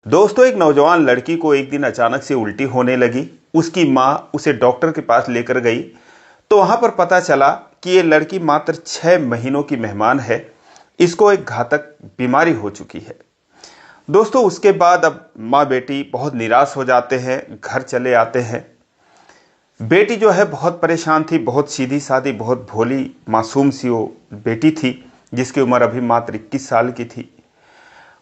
दोस्तों, एक नौजवान लड़की को एक दिन अचानक से उल्टी होने लगी। उसकी मां उसे डॉक्टर के पास लेकर गई तो वहां पर पता चला कि ये लड़की मात्र 6 महीनों की मेहमान है। इसको एक घातक बीमारी हो चुकी है। दोस्तों, उसके बाद अब माँ बेटी बहुत निराश हो जाते हैं, घर चले आते हैं। बेटी जो है बहुत परेशान थी, बहुत सीधी सादी, बहुत भोली मासूम सी वो बेटी थी, जिसकी उम्र अभी मात्र 21 साल की थी।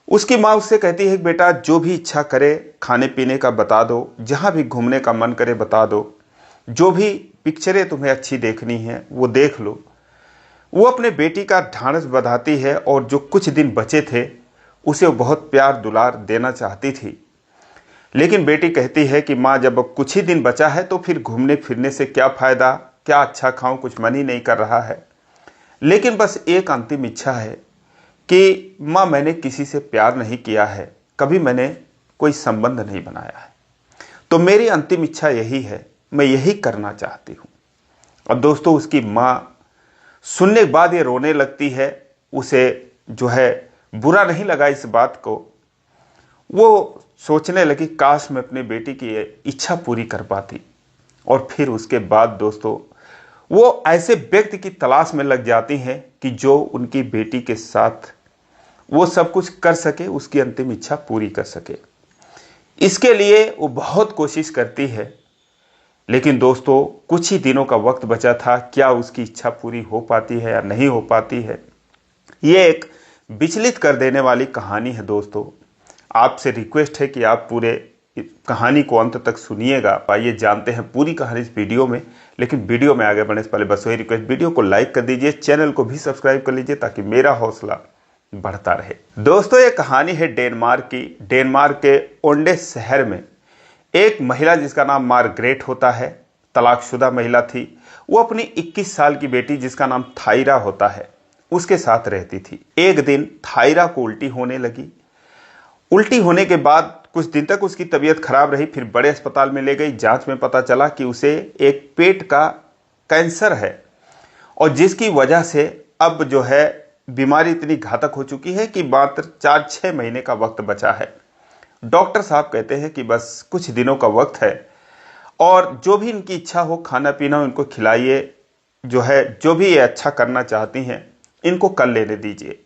उसकी माँ उससे कहती है कि बेटा जो भी इच्छा करे खाने पीने का बता दो, जहाँ भी घूमने का मन करे बता दो, जो भी पिक्चरें तुम्हें अच्छी देखनी है वो देख लो। वो अपने बेटी का ढांढस बंधाती है और जो कुछ दिन बचे थे उसे वो बहुत प्यार दुलार देना चाहती थी। लेकिन बेटी कहती है कि माँ, जब अब कुछ ही दिन बचा है तो फिर घूमने फिरने से क्या फ़ायदा, क्या अच्छा खाऊं, कुछ मन ही नहीं कर रहा है। लेकिन बस एक अंतिम इच्छा है कि माँ, मैंने किसी से प्यार नहीं किया है, कभी मैंने कोई संबंध नहीं बनाया है, तो मेरी अंतिम इच्छा यही है, मैं यही करना चाहती हूँ। और दोस्तों, उसकी माँ सुनने के बाद ये रोने लगती है। उसे जो है बुरा नहीं लगा इस बात को। वो सोचने लगी काश मैं अपनी बेटी की ये इच्छा पूरी कर पाती। और फिर उसके बाद दोस्तों, वो ऐसे व्यक्ति की तलाश में लग जाती हैं कि जो उनकी बेटी के साथ वो सब कुछ कर सके, उसकी अंतिम इच्छा पूरी कर सके। इसके लिए वो बहुत कोशिश करती है। लेकिन दोस्तों, कुछ ही दिनों का वक्त बचा था, क्या उसकी इच्छा पूरी हो पाती है या नहीं हो पाती है। ये एक विचलित कर देने वाली कहानी है। दोस्तों, आपसे रिक्वेस्ट है कि आप पूरे कहानी को अंत तक सुनिएगा। आइए जानते हैं पूरी कहानी इस वीडियो में। लेकिन वीडियो में आगे बढ़ने से पहले बस वही रिक्वेस्ट, वीडियो को लाइक कर दीजिए, चैनल को भी सब्सक्राइब कर लीजिए ताकि मेरा हौसला बढ़ता रहे। दोस्तों, ये कहानी है डेनमार्क की। डेनमार्क के ओंडे शहर में एक महिला जिसका नाम मार्गरेट होता है, तलाकशुदा महिला थी। वो अपनी 21 साल की बेटी जिसका नाम थायरा होता है उसके साथ रहती थी। एक दिन थायरा को उल्टी होने लगी। उल्टी होने के बाद कुछ दिन तक उसकी तबीयत खराब रही। फिर बड़े अस्पताल में ले गई। जांच में पता चला कि उसे एक पेट का कैंसर है और जिसकी वजह से अब जो है बीमारी इतनी घातक हो चुकी है कि मात्र 4-6 महीने का वक्त बचा है। डॉक्टर साहब कहते हैं कि बस कुछ दिनों का वक्त है और जो भी इनकी इच्छा हो खाना पीना इनको खिलाइए, जो है जो भी ये अच्छा करना चाहती हैं इनको कर लेने दीजिए।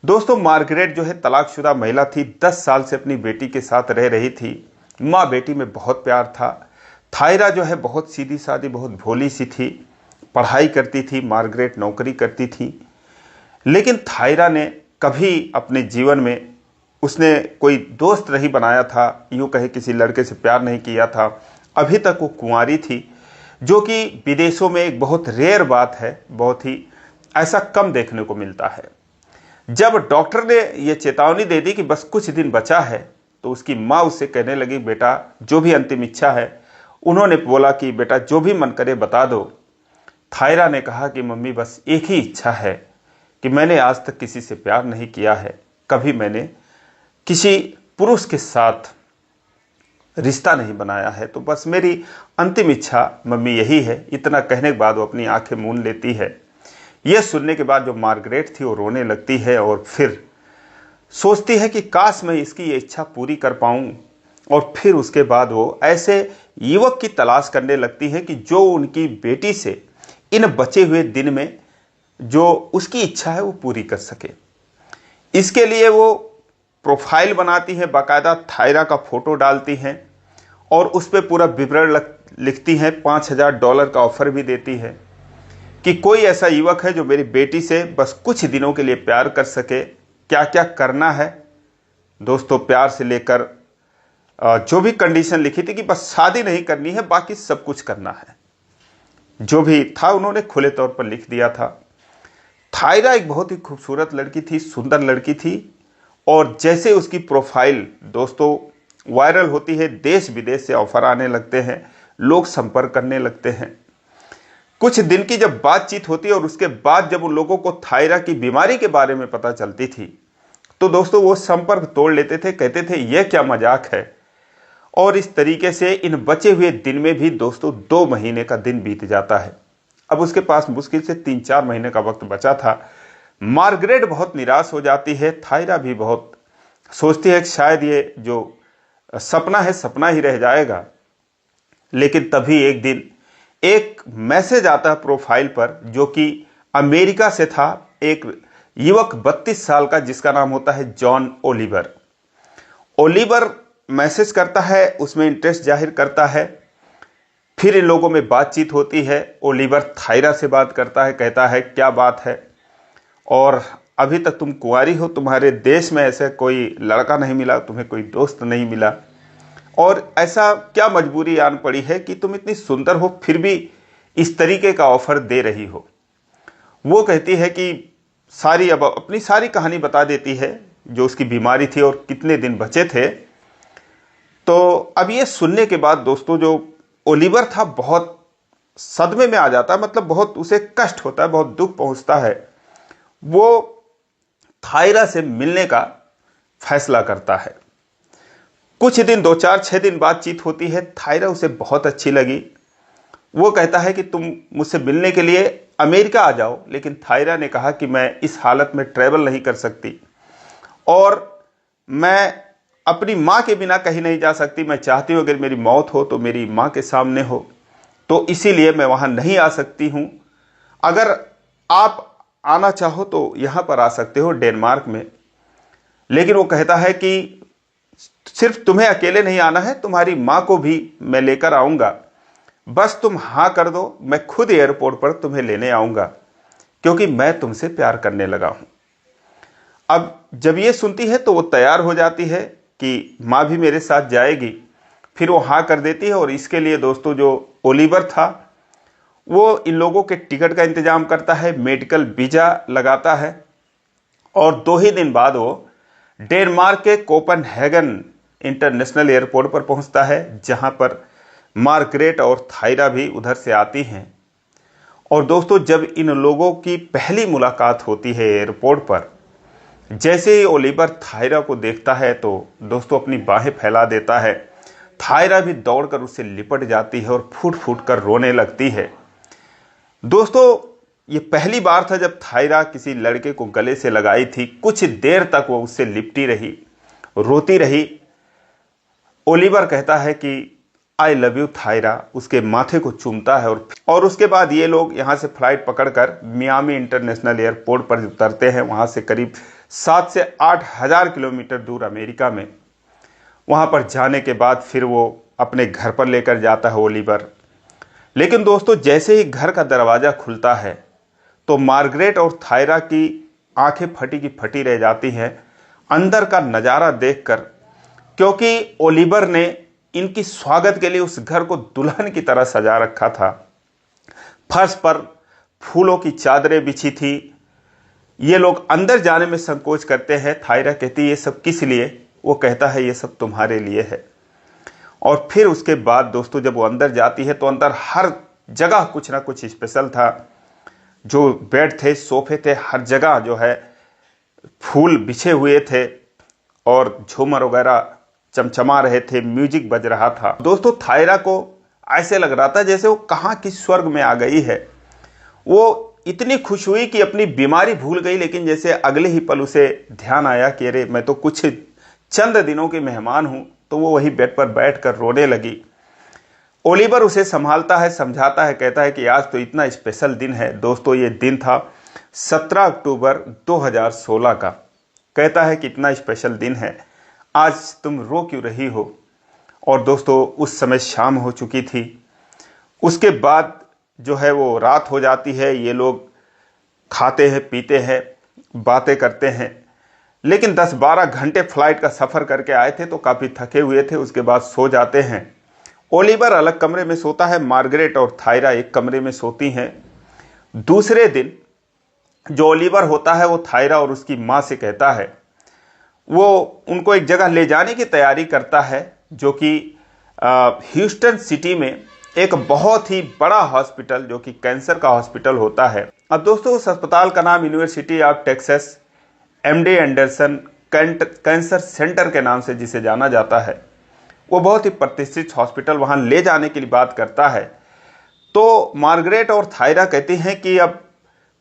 दोस्तों, मार्गरेट जो है तलाकशुदा महिला थी, 10 साल से अपनी बेटी के साथ रह रही थी। माँ बेटी में बहुत प्यार था। थायरा जो है बहुत सीधी सादी, बहुत भोली सी थी, पढ़ाई करती थी, मार्गरेट नौकरी करती थी। लेकिन थायरा ने कभी अपने जीवन में उसने कोई दोस्त नहीं बनाया था, यूँ कहे किसी लड़के से प्यार नहीं किया था। अभी तक वो कुंवारी थी, जो कि विदेशों में एक बहुत रेयर बात है, बहुत ही ऐसा कम देखने को मिलता है। जब डॉक्टर ने ये चेतावनी दे दी कि बस कुछ दिन बचा है तो उसकी माँ उससे कहने लगी, बेटा जो भी अंतिम इच्छा है। उन्होंने बोला कि बेटा जो भी मन करे बता दो। थायरा ने कहा कि मम्मी, बस एक ही इच्छा है कि मैंने आज तक किसी से प्यार नहीं किया है, कभी मैंने किसी पुरुष के साथ रिश्ता नहीं बनाया है, तो बस मेरी अंतिम इच्छा मम्मी यही है। इतना कहने के बाद वो अपनी आंखें मूंद लेती है। यह सुनने के बाद जो मार्गरेट थी वो रोने लगती है और फिर सोचती है कि काश मैं इसकी ये इच्छा पूरी कर पाऊं। और फिर उसके बाद वो ऐसे युवक की तलाश करने लगती है कि जो उनकी बेटी से इन बचे हुए दिन में जो उसकी इच्छा है वो पूरी कर सके। इसके लिए वो प्रोफाइल बनाती है, बाकायदा थायरा का फोटो डालती हैं और उस पर पूरा विवरण लिखती हैं। $5000 का ऑफर भी देती है कि कोई ऐसा युवक है जो मेरी बेटी से बस कुछ दिनों के लिए प्यार कर सके। क्या क्या करना है दोस्तों, प्यार से लेकर जो भी कंडीशन लिखी थी कि बस शादी नहीं करनी है, बाकी सब कुछ करना है, जो भी था उन्होंने खुले तौर पर लिख दिया था। थायरा एक बहुत ही खूबसूरत लड़की थी, सुंदर लड़की थी। और जैसे उसकी प्रोफाइल दोस्तों वायरल होती है, देश विदेश से ऑफर आने लगते हैं, लोग संपर्क करने लगते हैं। कुछ दिन की जब बातचीत होती है और उसके बाद जब उन लोगों को थायरा की बीमारी के बारे में पता चलती थी तो दोस्तों वो संपर्क तोड़ लेते थे, कहते थे यह क्या मजाक है। और इस तरीके से इन बचे हुए दिन में भी दोस्तों 2 महीने का दिन बीत जाता है। अब उसके पास मुश्किल से 3-4 महीने का वक्त बचा था। मार्गरेट बहुत निराश हो जाती है, थायरा भी बहुत सोचती है कि शायद ये जो सपना है सपना ही रह जाएगा। लेकिन तभी एक दिन एक मैसेज आता है प्रोफाइल पर, जो कि अमेरिका से था। एक युवक 32 साल का, जिसका नाम होता है जॉन ओलिवर। ओलिवर मैसेज करता है, उसमें इंटरेस्ट जाहिर करता है। फिर इन लोगों में बातचीत होती है। ओलिवर थायरा से बात करता है, कहता है क्या बात है, और अभी तक तुम कुंवारी हो, तुम्हारे देश में ऐसे कोई लड़का नहीं मिला, तुम्हें कोई दोस्त नहीं मिला, और ऐसा क्या मजबूरी आन पड़ी है कि तुम इतनी सुंदर हो फिर भी इस तरीके का ऑफर दे रही हो। वो कहती है कि अब अपनी सारी कहानी बता देती है, जो उसकी बीमारी थी और कितने दिन बचे थे। तो अब ये सुनने के बाद दोस्तों, जो ओलिवर था बहुत सदमे में आ जाता है, मतलब बहुत उसे कष्ट होता है, बहुत दुख पहुंचता है। वो थायरा से मिलने का फैसला करता है। कुछ दिन, 2-4-6 दिन बातचीत होती है। थायरा उसे बहुत अच्छी लगी। वो कहता है कि तुम मुझसे मिलने के लिए अमेरिका आ जाओ, लेकिन थायरा ने कहा कि मैं इस हालत में ट्रैवल नहीं कर सकती, और मैं अपनी माँ के बिना कहीं नहीं जा सकती। मैं चाहती हूँ अगर मेरी मौत हो तो मेरी माँ के सामने हो, तो इसीलिए मैं वहाँ नहीं आ सकती हूँ। अगर आप आना चाहो तो यहाँ पर आ सकते हो, डेनमार्क में। लेकिन वो कहता है कि सिर्फ तुम्हें अकेले नहीं आना है, तुम्हारी माँ को भी मैं लेकर आऊँगा, बस तुम हाँ कर दो, मैं खुद एयरपोर्ट पर तुम्हें लेने आऊँगा, क्योंकि मैं तुमसे प्यार करने लगा हूँ। अब जब ये सुनती है तो वो तैयार हो जाती है कि माँ भी मेरे साथ जाएगी। फिर वो हाँ कर देती है, और इसके लिए दोस्तों जो ओलिवर था वो इन लोगों के टिकट का इंतजाम करता है, मेडिकल वीज़ा लगाता है, और 2 ही दिन बाद वो डेनमार्क के कोपेनहेगन इंटरनेशनल एयरपोर्ट पर पहुंचता है, जहां पर मार्गरेट और थायरा भी उधर से आती हैं। और दोस्तों, जब इन लोगों की पहली मुलाकात होती है एयरपोर्ट पर, जैसे ही ओलिवर थायरा को देखता है तो दोस्तों अपनी बाहें फैला देता है। थायरा भी दौड़कर उससे लिपट जाती है और फूट फूट कर रोने लगती है। दोस्तों, ये पहली बार था जब थायरा किसी लड़के को गले से लगाई थी। कुछ देर तक वो उससे लिपटी रही, रोती रही। ओलिवर कहता है कि आई लव यू थायरा, उसके माथे को चूमता है, और उसके बाद ये लोग यहाँ से फ्लाइट पकड़कर मियामी इंटरनेशनल एयरपोर्ट पर उतरते हैं। वहाँ से करीब 7 से 8 हज़ार किलोमीटर दूर अमेरिका में। वहाँ पर जाने के बाद फिर वो अपने घर पर लेकर जाता है ओलिवर। लेकिन दोस्तों, जैसे ही घर का दरवाज़ा खुलता है तो मार्गरेट और थायरा की आंखें फटी की फटी रह जाती हैं अंदर का नज़ारा देखकर, क्योंकि ओलिवर ने इनकी स्वागत के लिए उस घर को दुल्हन की तरह सजा रखा था। फर्श पर फूलों की चादरें बिछी थी। ये लोग अंदर जाने में संकोच करते हैं। थायरा कहती है ये सब किस लिए? वो कहता है ये सब तुम्हारे लिए है। और फिर उसके बाद दोस्तों, जब वो अंदर जाती है तो अंदर हर जगह कुछ ना कुछ स्पेशल था। जो बेड थे, सोफे थे, हर जगह जो है फूल बिछे हुए थे, और झूमर वगैरह चमचमा रहे थे, म्यूजिक बज रहा था। दोस्तों, थायरा को ऐसे लग रहा था जैसे वो कहाँ किस स्वर्ग में आ गई है। वो इतनी खुश हुई कि अपनी बीमारी भूल गई, लेकिन जैसे अगले ही पल उसे ध्यान आया कि अरे मैं तो कुछ चंद दिनों की मेहमान हूं, तो वो वही बेड पर बैठकर रोने लगी। ओलिवर उसे संभालता है, समझाता है, कहता है कि आज तो इतना स्पेशल दिन है। दोस्तों, ये दिन था 17 अक्टूबर 2016 का। कहता है कि इतना स्पेशल दिन है, आज तुम रो क्यों रही हो? और दोस्तों, उस समय शाम हो चुकी थी। उसके बाद जो है वो रात हो जाती है। ये लोग खाते हैं, पीते हैं, बातें करते हैं। लेकिन 10-12 घंटे फ्लाइट का सफ़र करके आए थे तो काफ़ी थके हुए थे। उसके बाद सो जाते हैं। ओलिवर अलग कमरे में सोता है, मार्गरेट और थायरा एक कमरे में सोती हैं। दूसरे दिन जो ओलिवर होता है वो थायरा और उसकी माँ से कहता है, वो उनको एक जगह ले जाने की तैयारी करता है, जो कि ह्यूस्टन सिटी में एक बहुत ही बड़ा हॉस्पिटल, जो कि कैंसर का हॉस्पिटल होता है। अब दोस्तों, उस अस्पताल का नाम university of Texas MD Anderson cancer centre के नाम से जिसे जाना जाता है। वो बहुत ही प्रतिष्ठित हॉस्पिटल, वहाँ ले जाने की बात करता है। तो मार्गरेट और थायरा कहती हैं कि अब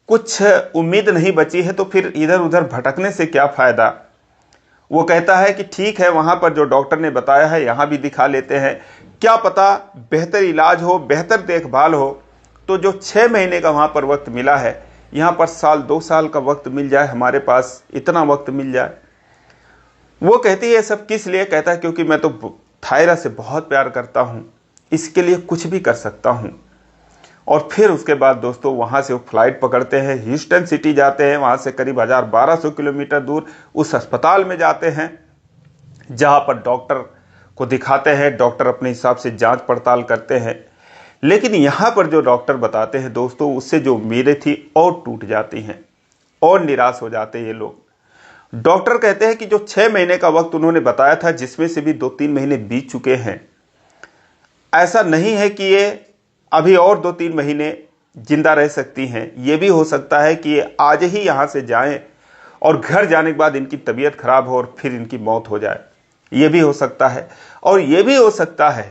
कुछ उम्मीद नहीं बची है, तो फिर इधर उधर भटकने से क्या फ़ायदा। वो कहता है कि ठीक है, वहाँ पर जो डॉक्टर ने बताया है यहाँ भी दिखा लेते हैं, क्या पता बेहतर इलाज हो, बेहतर देखभाल हो। तो जो 6 महीने का वहाँ पर वक्त मिला है, यहाँ पर साल 2 साल का वक्त मिल जाए, हमारे पास इतना वक्त मिल जाए। वो कहती है सब किस लिए? कहता है क्योंकि मैं तो थायरा से बहुत प्यार करता हूँ, इसके लिए कुछ भी कर सकता हूँ। और फिर उसके बाद दोस्तों वहाँ से वो फ्लाइट पकड़ते हैं, ह्यूस्टन सिटी जाते हैं, वहाँ से करीब 1200 किलोमीटर दूर उस अस्पताल में जाते हैं जहाँ पर डॉक्टर को दिखाते हैं। डॉक्टर अपने हिसाब से जांच पड़ताल करते हैं, लेकिन यहाँ पर जो डॉक्टर बताते हैं दोस्तों, उससे जो उम्मीदें थी और टूट जाती हैं और निराश हो जाते हैं ये लोग। डॉक्टर कहते हैं कि जो 6 महीने का वक्त उन्होंने बताया था, जिसमें से भी 2-3 महीने बीत चुके हैं, ऐसा नहीं है कि ये अभी और 2-3 महीने जिंदा रह सकती हैं। ये भी हो सकता है कि ये आज ही यहाँ से जाएं और घर जाने के बाद इनकी तबीयत खराब हो और फिर इनकी मौत हो जाए। ये भी हो सकता है। और ये भी हो सकता है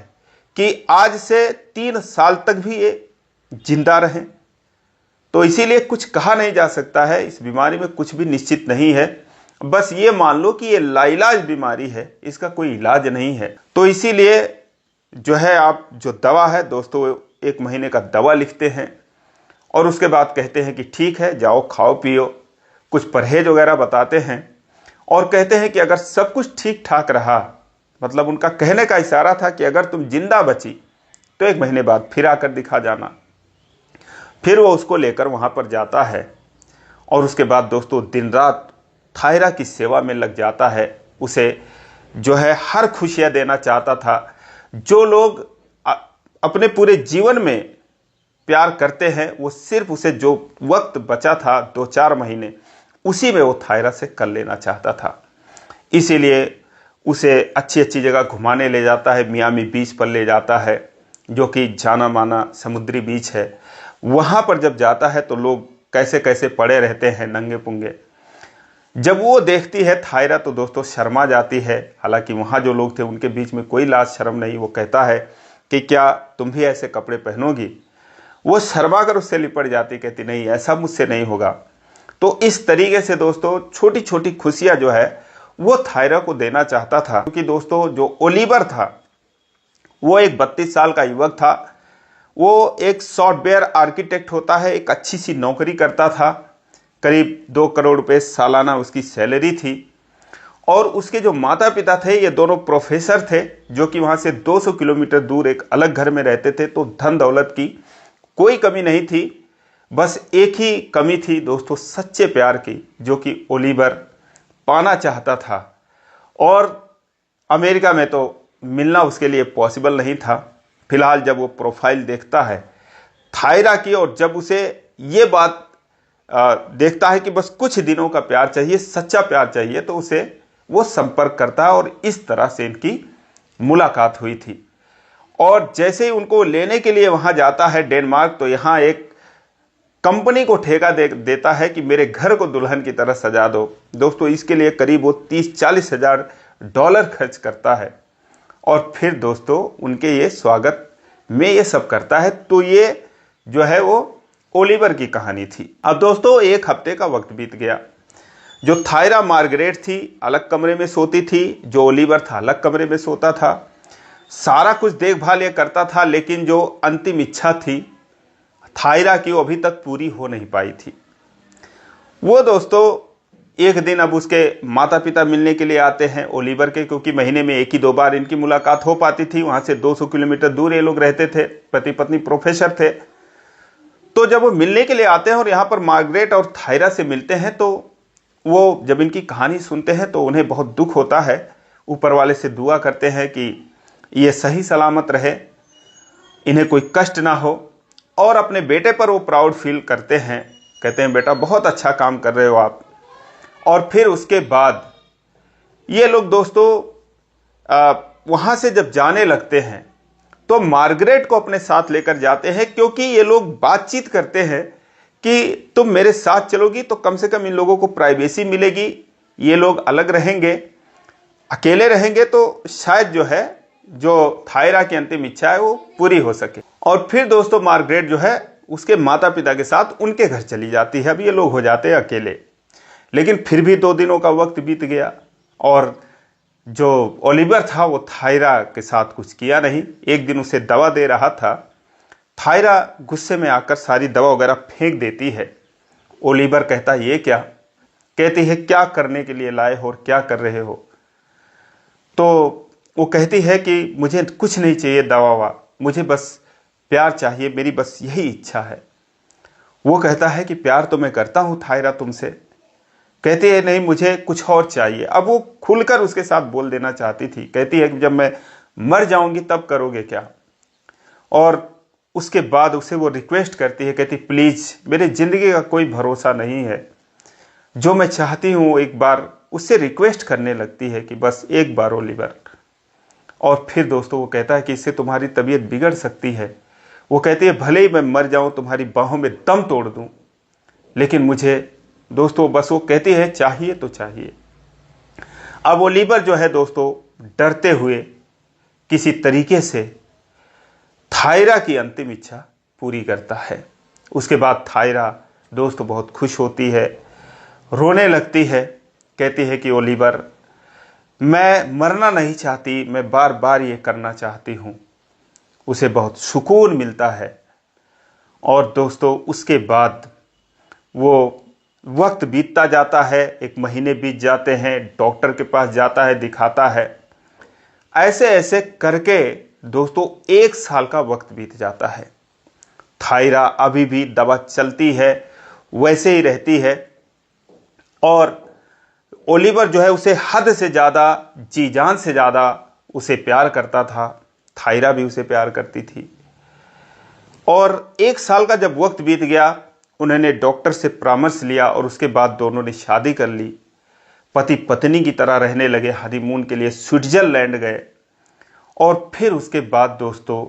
कि आज से 3 साल तक भी ये जिंदा रहें। तो इसीलिए कुछ कहा नहीं जा सकता है, इस बीमारी में कुछ भी निश्चित नहीं है। बस ये मान लो कि ये लाइलाज बीमारी है, इसका कोई इलाज नहीं है। तो इसीलिए जो है, आप जो दवा है दोस्तों, 1 महीने का दवा लिखते हैं और उसके बाद कहते हैं कि ठीक है, जाओ खाओ पियो, कुछ परहेज वगैरह बताते हैं और कहते हैं कि अगर सब कुछ ठीक ठाक रहा, मतलब उनका कहने का इशारा था कि अगर तुम जिंदा बची तो 1 महीने बाद फिर आकर दिखा जाना। फिर वो उसको लेकर वहाँ पर जाता है और उसके बाद दोस्तों दिन रात थायरा की सेवा में लग जाता है। उसे जो है हर खुशियाँ देना चाहता था। जो लोग अपने पूरे जीवन में प्यार करते हैं, वो सिर्फ उसे जो वक्त बचा था 2-4 महीने, उसी में वो थायरा से कर लेना चाहता था। इसीलिए उसे अच्छी अच्छी जगह घुमाने ले जाता है, मियामी बीच पर ले जाता है, जो कि जाना माना समुद्री बीच है। वहाँ पर जब जाता है तो लोग कैसे कैसे पड़े रहते हैं नंगे पुंगे। जब वो देखती है थायरा तो दोस्तों शर्मा जाती है। हालांकि वहाँ जो लोग थे उनके बीच में कोई लाज शर्म नहीं। वो कहता है कि क्या तुम भी ऐसे कपड़े पहनोगी? वो शर्मा कर उससे लिपट जाती, कहती नहीं, ऐसा मुझसे नहीं होगा। तो इस तरीके से दोस्तों छोटी छोटी खुशियाँ जो है वो थायरा को देना चाहता था। क्योंकि दोस्तों जो ओलिवर था वो एक 32 साल का युवक था। वो एक सॉफ्टवेयर आर्किटेक्ट होता है, एक अच्छी सी नौकरी करता था, करीब 2 करोड़ रुपए सालाना उसकी सैलरी थी। और उसके जो माता पिता थे ये दोनों प्रोफेसर थे, जो कि वहाँ से 200 किलोमीटर दूर एक अलग घर में रहते थे। तो धन दौलत की कोई कमी नहीं थी, बस एक ही कमी थी दोस्तों, सच्चे प्यार की, जो कि ओलिवर पाना चाहता था। और अमेरिका में तो मिलना उसके लिए पॉसिबल नहीं था। फिलहाल जब वो प्रोफाइल देखता है थायरा की और जब उसे ये बात देखता है कि बस कुछ दिनों का प्यार चाहिए, सच्चा प्यार चाहिए, तो उसे वो संपर्क करता है और इस तरह से इनकी मुलाकात हुई थी। और जैसे ही उनको लेने के लिए वहाँ जाता है डेनमार्क, तो यहाँ एक कंपनी को ठेका देता है कि मेरे घर को दुल्हन की तरह सजा दो। दोस्तों इसके लिए करीब वो 30-40 हज़ार डॉलर खर्च करता है और फिर दोस्तों उनके ये स्वागत में ये सब करता है। तो ये जो है वो ओलिवर की कहानी थी। अब दोस्तों 1 हफ्ते का वक्त बीत गया। जो थायरा मार्गरेट थी अलग कमरे में सोती थी, जो ओलिवर था अलग कमरे में सोता था। सारा कुछ देखभाल ये करता था, लेकिन जो अंतिम इच्छा थी थायरा की वो अभी तक पूरी हो नहीं पाई थी। वो दोस्तों एक दिन अब उसके माता पिता मिलने के लिए आते हैं ओलिवर के, क्योंकि महीने में 1 ही 2 बार इनकी मुलाकात हो पाती थी। वहाँ से 200 किलोमीटर दूर ये लोग रहते थे, पति पत्नी प्रोफेसर थे। तो जब वो मिलने के लिए आते हैं और यहाँ पर मार्गरेट और थायरा से मिलते हैं, तो वो जब इनकी कहानी सुनते हैं तो उन्हें बहुत दुख होता है। ऊपर वाले से दुआ करते हैं कि ये सही सलामत रहे, इन्हें कोई कष्ट ना हो। और अपने बेटे पर वो प्राउड फील करते हैं, कहते हैं बेटा बहुत अच्छा काम कर रहे हो आप। और फिर उसके बाद ये लोग दोस्तों वहाँ से जब जाने लगते हैं तो मार्गरेट को अपने साथ लेकर जाते हैं, क्योंकि ये लोग बातचीत करते हैं कि तुम मेरे साथ चलोगी तो कम से कम इन लोगों को प्राइवेसी मिलेगी। ये लोग अलग रहेंगे, अकेले रहेंगे तो शायद जो है जो थायरा की अंतिम इच्छा है वो पूरी हो सके। और फिर दोस्तों मार्गरेट जो है उसके माता पिता के साथ उनके घर चली जाती है। अब ये लोग हो जाते हैं अकेले। लेकिन फिर भी 2 दिनों का वक्त बीत गया, और जो ओलिवर था वो थायरा के साथ कुछ किया नहीं। एक दिन उसे दवा दे रहा था, थायरा गुस्से में आकर सारी दवा वगैरह फेंक देती है। ओलिवर कहता ये क्या? कहती है क्या करने के लिए लाए हो और क्या कर रहे हो? तो वो कहती है कि मुझे कुछ नहीं चाहिए दवा, मुझे बस प्यार चाहिए, मेरी बस यही इच्छा है। वो कहता है कि प्यार तो मैं करता हूँ थायरा तुमसे। कहती है नहीं, मुझे कुछ और चाहिए। अब वो खुलकर उसके साथ बोल देना चाहती थी। कहती है कि जब मैं मर जाऊंगी तब करोगे क्या? और उसके बाद उसे वो रिक्वेस्ट करती है, कहती प्लीज़, मेरे ज़िंदगी का कोई भरोसा नहीं है, जो मैं चाहती हूँ एक बार, उससे रिक्वेस्ट करने लगती है कि बस एक बार ओलिवर। और फिर दोस्तों वो कहता है कि इससे तुम्हारी तबीयत बिगड़ सकती है। वो कहती है भले ही मैं मर जाऊँ, तुम्हारी बाहों में दम तोड़ दूँ, लेकिन मुझे दोस्तों बस वो कहती है चाहिए तो चाहिए। अब ओलिवर जो है दोस्तों डरते हुए किसी तरीके से थायरा की अंतिम इच्छा पूरी करता है। उसके बाद थायरा दोस्तों बहुत खुश होती है, रोने लगती है, कहती है कि ओलिवर मैं मरना नहीं चाहती, मैं बार बार ये करना चाहती हूँ। उसे बहुत सुकून मिलता है। और दोस्तों उसके बाद वो वक्त बीतता जाता है, 1 महीने बीत जाते हैं, डॉक्टर के पास जाता है, दिखाता है। ऐसे ऐसे करके दोस्तों 1 साल का वक्त बीत जाता है। थायरा अभी भी दवा चलती है, वैसे ही रहती है। और ओलिवर जो है उसे हद से ज़्यादा, जी जान से ज़्यादा उसे प्यार करता था। थायरा भी उसे प्यार करती थी। और 1 साल का जब वक्त बीत गया, उन्होंने डॉक्टर से परामर्श लिया और उसके बाद दोनों ने शादी कर ली। पति पत्नी की तरह रहने लगे, हनीमून के लिए स्विट्जरलैंड गए। और फिर उसके बाद दोस्तों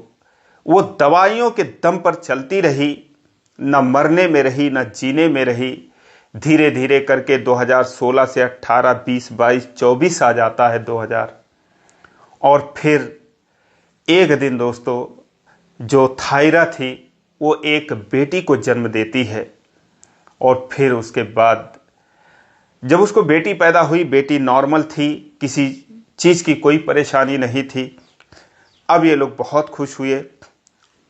वो दवाइयों के दम पर चलती रही, न मरने में रही न जीने में रही। धीरे धीरे करके 2016 से 18, 20, 22, 24 आ जाता है 2000। और फिर एक दिन दोस्तों जो थायरा थी वो एक बेटी को जन्म देती है। और फिर उसके बाद जब उसको बेटी पैदा हुई, बेटी नॉर्मल थी, किसी चीज़ की कोई परेशानी नहीं थी। अब ये लोग बहुत खुश हुए।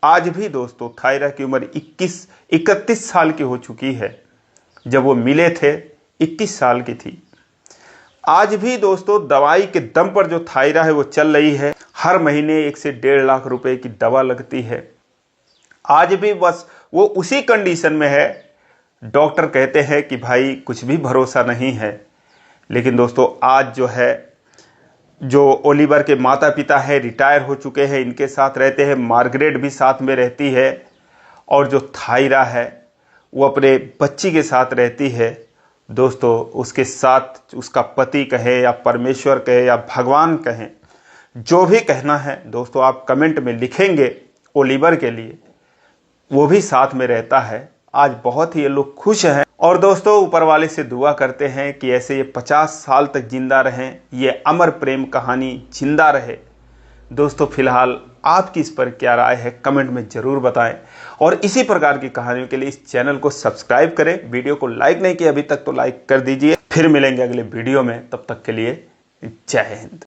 आज भी दोस्तों थायरा की उम्र 31 साल की हो चुकी है। जब वो मिले थे 21 साल की थी। आज भी दोस्तों दवाई के दम पर जो थायरा है वो चल रही है। हर महीने 1 से 1.5 लाख रुपए की दवा लगती है। आज भी बस वो उसी कंडीशन में है। डॉक्टर कहते हैं कि भाई कुछ भी भरोसा नहीं है। लेकिन दोस्तों आज जो है, जो ओलिवर के माता पिता है रिटायर हो चुके हैं, इनके साथ रहते हैं। मार्गरेट भी साथ में रहती है। और जो थायरा है वो अपने बच्ची के साथ रहती है। दोस्तों उसके साथ उसका पति कहे या परमेश्वर कहे या भगवान कहें, जो भी कहना है दोस्तों आप कमेंट में लिखेंगे ओलिवर के लिए, वो भी साथ में रहता है। आज बहुत ही ये लोग खुश हैं। और दोस्तों ऊपर वाले से दुआ करते हैं कि ऐसे ये 50 साल तक जिंदा रहें, ये अमर प्रेम कहानी जिंदा रहे। दोस्तों फिलहाल आपकी इस पर क्या राय है कमेंट में ज़रूर बताएं। और इसी प्रकार की कहानियों के लिए इस चैनल को सब्सक्राइब करें। वीडियो को लाइक नहीं किया अभी तक तो लाइक कर दीजिए। फिर मिलेंगे अगले वीडियो में, तब तक के लिए जय हिंद।